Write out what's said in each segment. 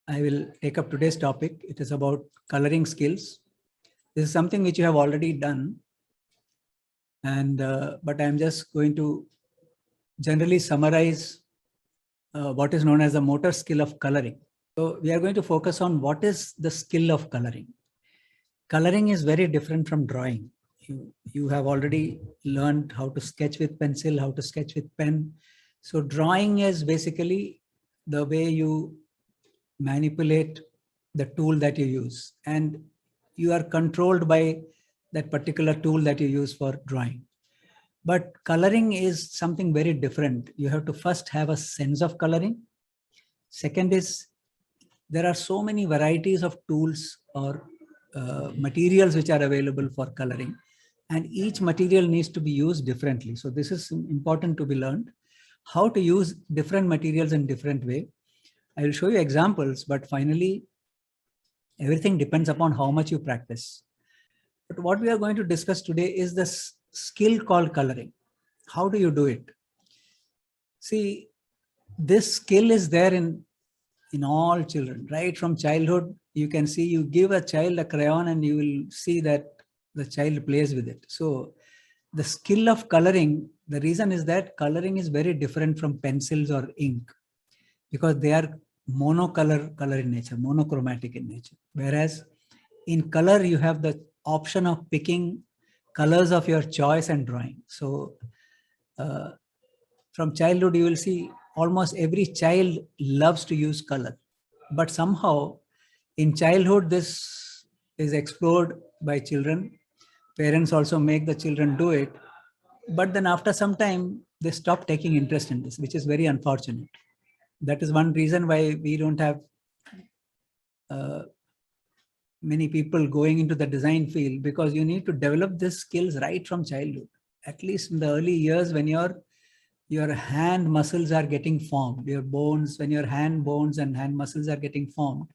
I will take up today's topic. It is about coloring skills. This is something which you have already done, and but I'm just going to generally summarize what is known as the motor skill of coloring. So we are going to focus on what is the skill of coloring. Coloring is very different from drawing. You have already learned how to sketch with pencil, how to sketch with pen. So drawing is basically the way you manipulate the tool that you use, and you are controlled by that particular tool that you use for drawing. But coloring is something very different. You have to first have a sense of coloring. Second is, there are so many varieties of tools or materials which are available for coloring, and each material needs to be used differently. So this is important to be learned, how to use different materials in different way. I will show you examples, but finally, everything depends upon how much you practice. But what we are going to discuss today is the skill called coloring. How do you do it? See, this skill is there in all children, right from childhood. You can see, you give a child a crayon and you will see that the child plays with it. So the skill of coloring, the reason is that coloring is very different from pencils or ink, because they are color in nature, monochromatic in nature. Whereas in color, you have the option of picking colors of your choice and drawing. So from childhood, you will see almost every child loves to use color. But somehow in childhood, this is explored by children. Parents also make the children do it. But then after some time, they stop taking interest in this, which is very unfortunate. That is one reason why we don't have many people going into the design field, because you need to develop these skills right from childhood. At least in the early years, when your hand muscles are getting formed, your bones, when your hand bones and hand muscles are getting formed,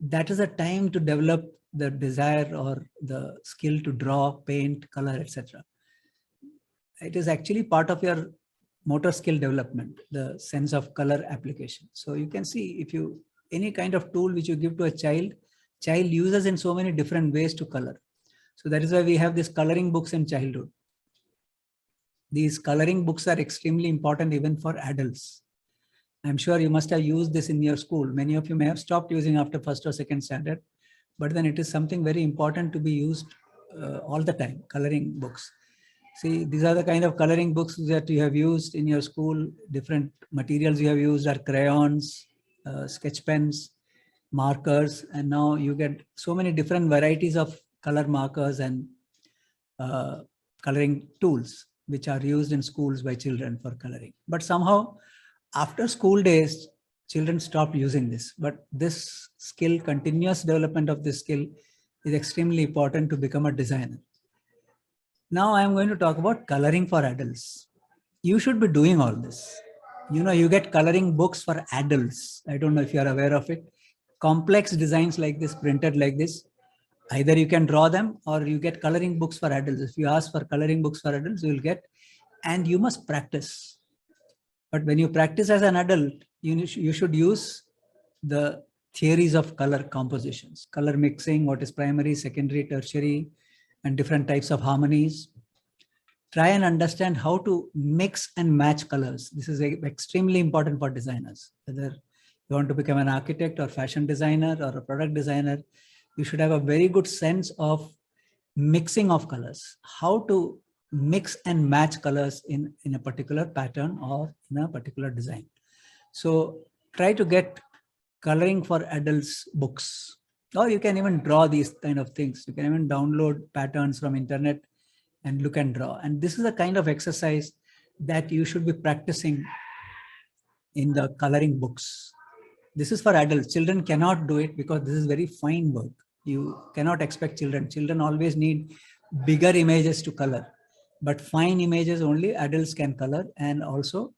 that is a time to develop the desire or the skill to draw, paint, color, etc. It is actually part of your motor skill development, the sense of color application. So you can see, if you, any kind of tool which you give to a child uses in so many different ways to color. So that is why we have these coloring books in childhood. These coloring books are extremely important even for adults. I'm sure you must have used this in your school. Many of you may have stopped using after first or second standard, but then it is something very important to be used all the time, coloring books. See, these are the kind of coloring books that you have used in your school. Different materials you have used are crayons, sketch pens, markers, and now you get so many different varieties of color markers and coloring tools which are used in schools by children for coloring. But somehow after school days, children stop using this. But this skill, continuous development of this skill, is extremely important to become a designer. Now I am going to talk about coloring for adults. You should be doing all this. You know, you get coloring books for adults. I don't know if you are aware of it. Complex designs like this, printed like this. Either you can draw them or you get coloring books for adults. If you ask for coloring books for adults, you will get, and you must practice. But when you practice as an adult, you should use the theories of color compositions, color mixing, what is primary, secondary, tertiary, and different types of harmonies. Try and understand how to mix and match colors. This is extremely important for designers. Whether you want to become an architect or fashion designer or a product designer, you should have a very good sense of mixing of colors, how to mix and match colors in a particular pattern or in a particular design. So try to get coloring for adults books, or you can even draw these kind of things. You can even download patterns from internet and look and draw. And this is the kind of exercise that you should be practicing in the coloring books. This is for adults. Children cannot do it because this is very fine work. You cannot expect children. Children always need bigger images to color, but fine images only adults can color. And also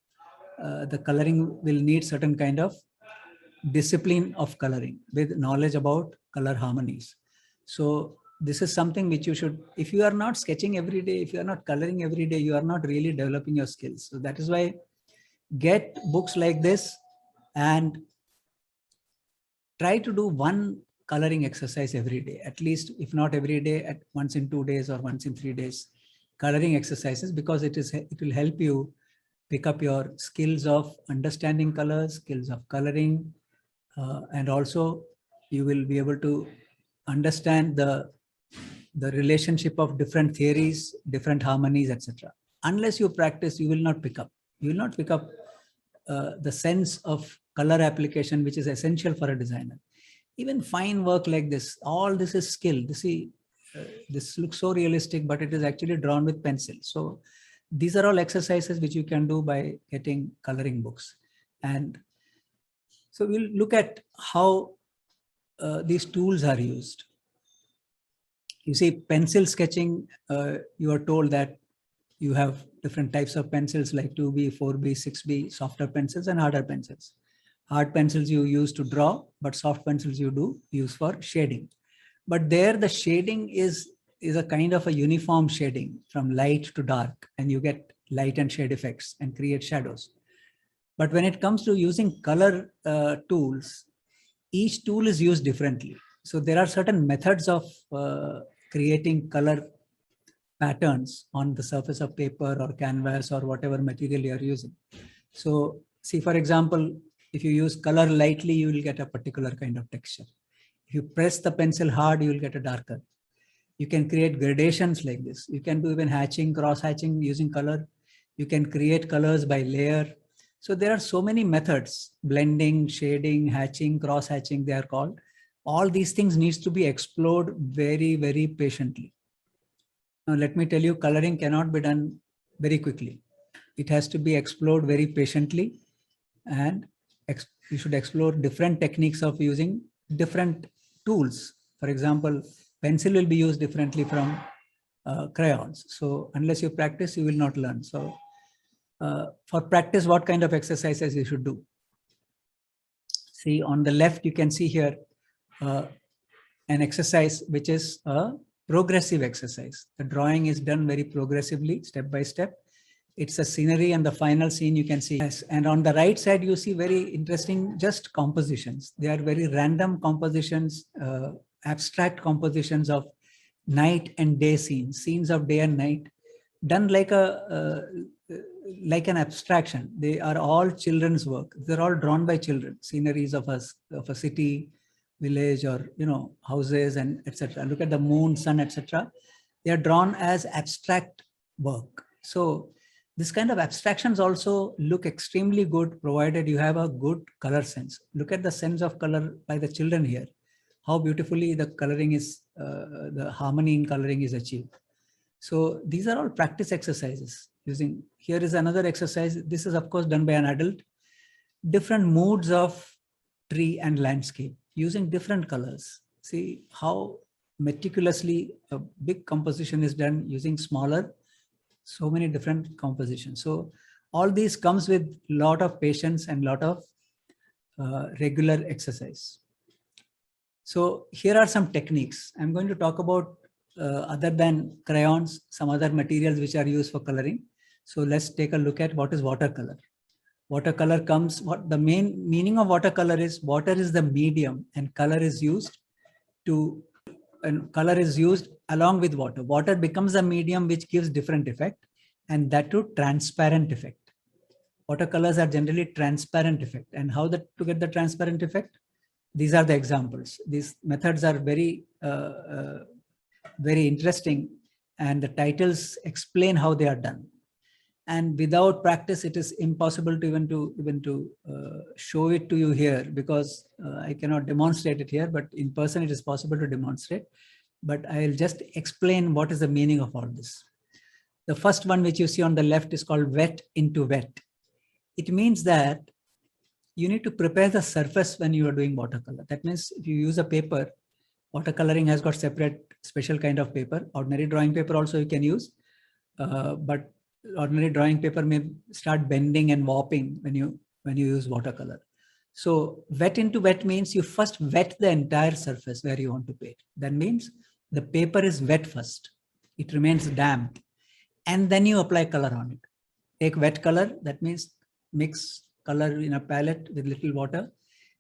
the coloring will need certain kind of discipline of coloring with knowledge about color harmonies. So this is something which you should, if you are not sketching every day, if you are not coloring every day, you are not really developing your skills. So that is why get books like this and try to do one coloring exercise every day, at least, if not every day, at once in 2 days or once in 3 days, coloring exercises, because it will help you pick up your skills of understanding colors, skills of coloring, and also you will be able to understand the relationship of different theories, different harmonies, etc. Unless you practice, you will not pick up. You will not pick up the sense of color application, which is essential for a designer. Even fine work like this, all this is skill. This looks so realistic, but it is actually drawn with pencil. So these are all exercises which you can do by getting coloring books. And so we'll look at how these tools are used. You see, pencil sketching, you are told that you have different types of pencils like 2B, 4B, 6B, softer pencils and harder pencils. Hard pencils you use to draw, but soft pencils you do use for shading. But there the shading is a kind of a uniform shading from light to dark, and you get light and shade effects and create shadows. But when it comes to using color tools, each tool is used differently. So there are certain methods of creating color patterns on the surface of paper or canvas or whatever material you are using. So see, for example, if you use color lightly, you will get a particular kind of texture. If you press the pencil hard, you will get a darker. You can create gradations like this. You can do even hatching, cross hatching using color. You can create colors by layer. So there are so many methods: blending, shading, hatching, cross hatching, they are called. All these things needs to be explored very, very patiently. Now, let me tell you, coloring cannot be done very quickly. It has to be explored very patiently, and you should explore different techniques of using different tools. For example, pencil will be used differently from crayons. So unless you practice, you will not learn. So for practice, what kind of exercises you should do? See, on the left, you can see here an exercise which is a progressive exercise. The drawing is done very progressively, step by step. It's a scenery, and the final scene you can see. Yes. And on the right side, you see very interesting just compositions. They are very random compositions, abstract compositions of night and day scenes, scenes of day and night, done like like an abstraction. They are all children's work. They're all drawn by children. Sceneries of a city, village, or houses and etc. Look at the moon, sun, etc. They are drawn as abstract work. So this kind of abstractions also look extremely good, provided you have a good color sense. Look at the sense of color by the children here. How beautifully the coloring is, the harmony in coloring is achieved. So these are all practice exercises. Here is another exercise. This is of course done by an adult. Different moods of tree and landscape using different colors. See how meticulously a big composition is done using smaller, so many different compositions. So all these comes with lot of patience and lot of regular exercise. So here are some techniques. I'm going to talk about other than crayons, some other materials which are used for coloring. So let's take a look at what is watercolor. Watercolor comes, what the main meaning of watercolor is, water is the medium and color is used along with water. Water becomes a medium which gives different effect, and that too transparent effect. Watercolors are generally transparent effect. And how to get the transparent effect? These are the examples. These methods are very, very interesting, and the titles explain how they are done. And without practice, it is impossible to even to show it to you here, because I cannot demonstrate it here, but in person it is possible to demonstrate. But I'll just explain what is the meaning of all this. The first one which you see on the left is called wet into wet. It means that you need to prepare the surface when you are doing watercolor. That means if you use a paper, watercoloring has got separate special kind of paper. Ordinary drawing paper also you can use, but ordinary drawing paper may start bending and warping when you use watercolor. So wet into wet means you first wet the entire surface where you want to paint. That means the paper is wet first. It remains damp, and then you apply color on it. Take wet color, that means mix color in a palette with little water,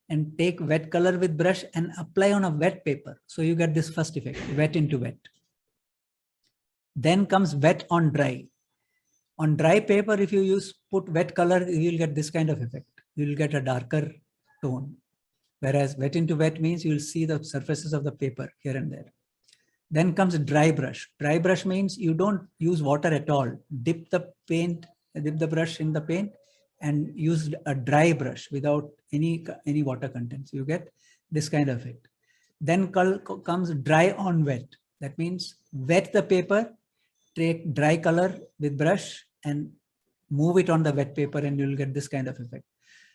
and take wet color with brush and apply on a wet paper. So you get this first effect, wet into wet. Then comes wet on dry. On dry paper, if you put wet color, you will get this kind of effect. You will get a darker tone. Whereas wet into wet means you will see the surfaces of the paper here and there. Then comes dry brush. Dry brush means you don't use water at all. Dip the brush in the paint and use a dry brush without any water contents. You get this kind of effect. Then comes dry on wet. That means wet the paper, take dry color with brush and move it on the wet paper, and you'll get this kind of effect.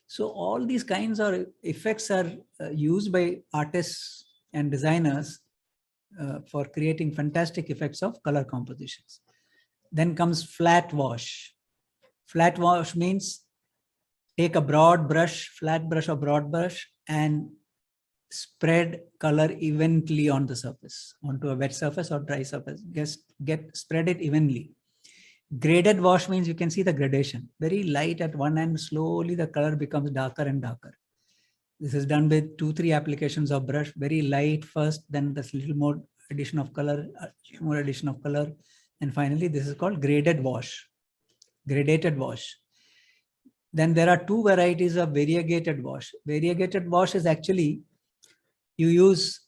So all these kinds of effects are used by artists and designers for creating fantastic effects of color compositions. Then comes flat wash. Flat wash means take a broad brush, flat brush or broad brush, and spread color evenly on the surface, onto a wet surface or dry surface. Spread it evenly. Graded wash means you can see the gradation. Very light at one end, slowly the color becomes darker and darker. This is done with 2-3 applications of brush. Very light first, then this little more addition of color, and finally this is called graded wash, gradated wash. Then there are 2 varieties of variegated wash. Variegated wash is actually you use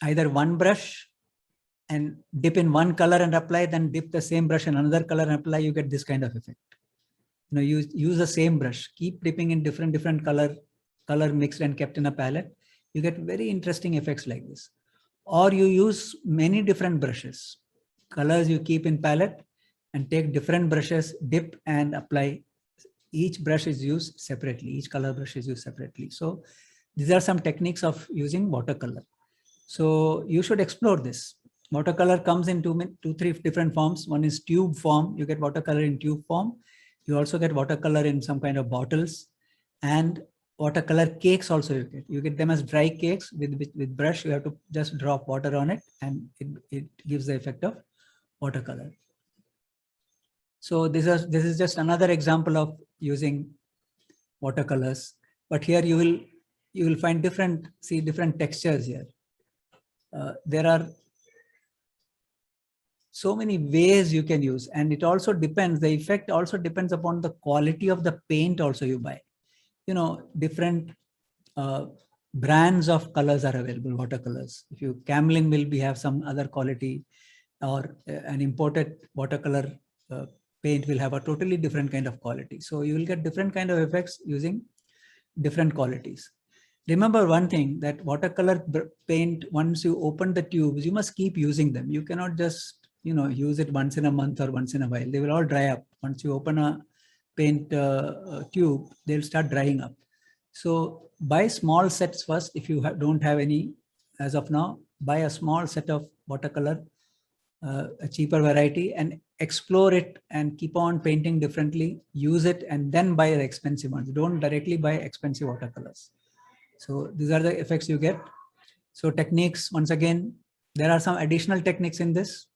either one brush and dip in one color and apply, then dip the same brush in another color and apply. You get this kind of effect. You know, you use the same brush, keep dipping in different color mixed and kept in a palette. You get very interesting effects like this. Or you use many different brushes, colors you keep in palette and take different brushes, dip and apply. Each brush is used separately. Each color brush is used separately. So these are some techniques of using watercolor. So you should explore this. Watercolor comes in 2-3 different forms. One is tube form. You get watercolor in tube form. You also get watercolor in some kind of bottles, and watercolor cakes also you get them as dry cakes with brush. You have to just drop water on it and it gives the effect of watercolor. So this is just another example of using watercolors, but here you will find different textures here. There are so many ways you can use, and it also depends, the effect also depends upon the quality of the paint also you buy. You know, different brands of colors are available, watercolors. If you Camlin will have some other quality, or an imported watercolor paint will have a totally different kind of quality. So you will get different kind of effects using different qualities. Remember one thing, that watercolor paint, once you open the tubes, you must keep using them. You cannot just, use it once in a month or once in a while. They will all dry up. Once you open a paint tube, they'll start drying up. So buy small sets first. If you don't have any as of now, buy a small set of watercolor, a cheaper variety, and explore it and keep on painting differently. Use it and then buy the expensive ones. Don't directly buy expensive watercolors. So these are the effects you get. So techniques, once again, there are some additional techniques in this.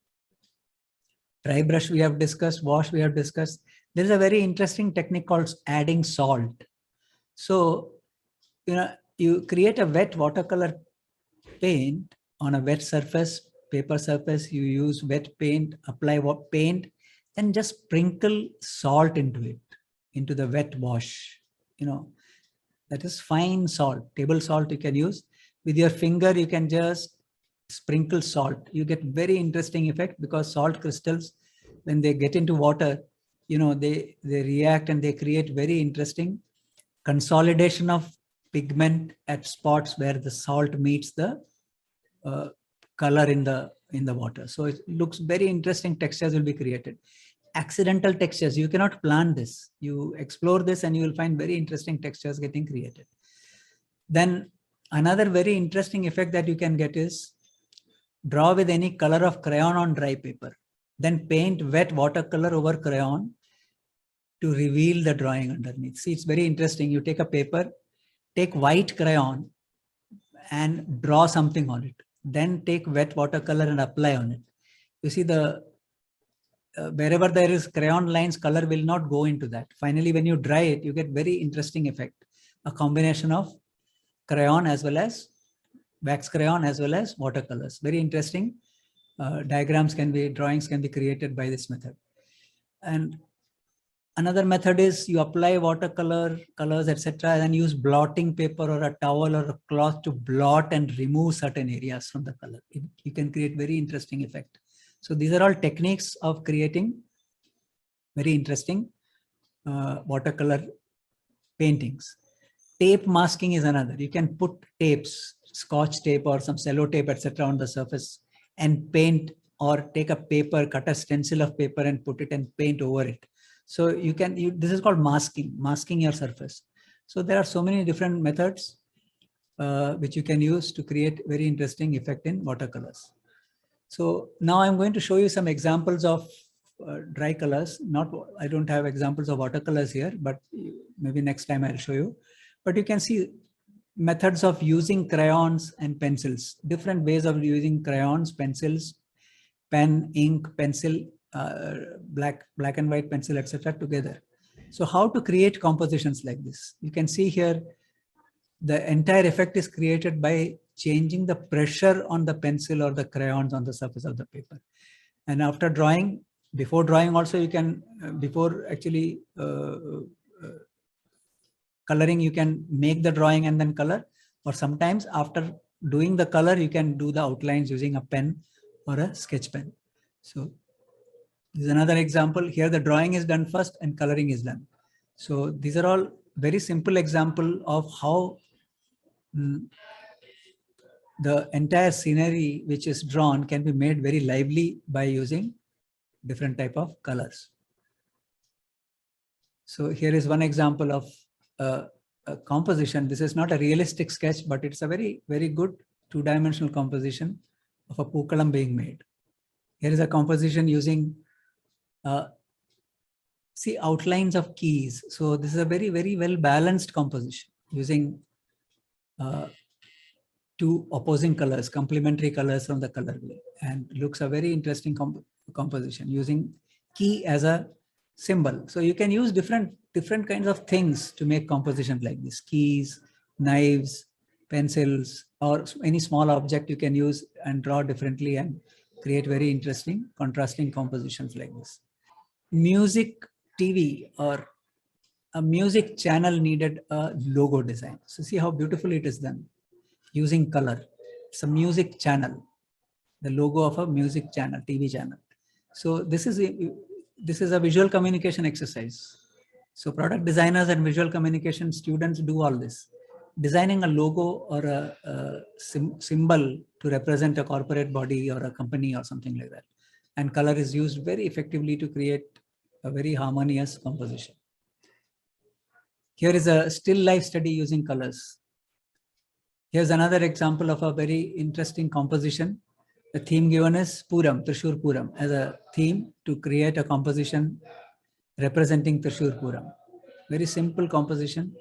Dry brush we have discussed, wash we have discussed. There is a very interesting technique called adding salt. So, you create a wet watercolor paint on a wet surface, paper surface, you use wet paint, apply paint, and just sprinkle salt into it, into the wet wash. That is fine salt, table salt you can use. With your finger, you can just sprinkle salt. You get very interesting effect, because salt crystals, when they get into water, they react and they create very interesting consolidation of pigment at spots where the salt meets the color in the water. So it looks very interesting. Textures will be created. Accidental textures, you cannot plan this. You explore this and you will find very interesting textures getting created. Then another very interesting effect that you can get is draw with any color of crayon on dry paper, then paint wet watercolor over crayon to reveal the drawing underneath. See, it's very interesting. You take a paper, take white crayon and draw something on it. Then take wet watercolor and apply on it. You see, wherever there is crayon lines, color will not go into that. Finally, when you dry it, you get very interesting effect. A combination of crayon as well as wax crayon as well as watercolors. Very interesting. Drawings can be created by this method. And another method is you apply watercolor, colors, etc., and use blotting paper or a towel or a cloth to blot and remove certain areas from the color. You can create very interesting effect. So these are all techniques of creating very interesting watercolor paintings. Tape masking is another. You can put tapes, scotch tape or some cello tape, etc., on the surface and paint, or take a paper, cut a stencil of paper and put it and paint over it. So you can, this is called masking your surface. So there are so many different methods which you can use to create very interesting effect in watercolors. So now I'm going to show you some examples of dry colors. I don't have examples of watercolors here, but maybe next time I'll show you. But you can see methods of using crayons and pencils, different ways of using crayons, pencils, pen, ink, pencil, black and white pencil, etc. together. So how to create compositions like this? You can see here the entire effect is created by changing the pressure on the pencil or the crayons on the surface of the paper. And after drawing, before drawing also, you can, before actually coloring, you can make the drawing and then color, or sometimes after doing the color, you can do the outlines using a pen or a sketch pen. So this is another example. Here the drawing is done first and coloring is done. So these are all very simple example of how the entire scenery which is drawn can be made very lively by using different type of colors. So here is one example of a composition. This is not a realistic sketch, but it's a very, very good two-dimensional composition of a pookalam being made. Here is a composition using see outlines of keys. So this is a very, very well balanced composition using two opposing colors, complementary colors from the color wheel, and looks a very interesting composition using key as a symbol. So you can use different kinds of things to make compositions like this: keys, knives, pencils, or any small object you can use and draw differently and create very interesting contrasting compositions like this. Music TV or a music channel needed a logo design. So see how beautifully it is done using color. It's a music channel, the logo of a music channel, TV channel. So this is a visual communication exercise. So product designers and visual communication students do all this, designing a logo or a symbol to represent a corporate body or a company or something like that. And color is used very effectively to create a very harmonious composition. Here is a still life study using colors. Here's another example of a very interesting composition. The theme given is Puram, Thrissur Puram, as a theme to create a composition representing Thrissur Puram. Very simple composition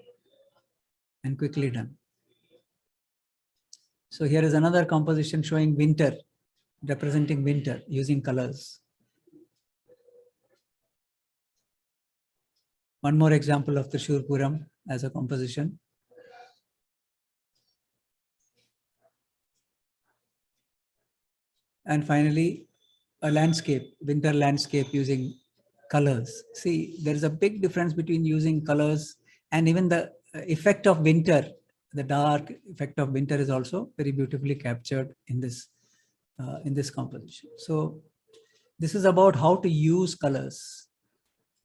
and quickly done. So here is another composition showing winter, representing winter using colors. One more example of Thrissur Puram as a composition. And finally, a landscape, winter landscape using colors. See, there is a big difference between using colors and even the effect of winter. The dark effect of winter is also very beautifully captured in this composition. So this is about how to use colors.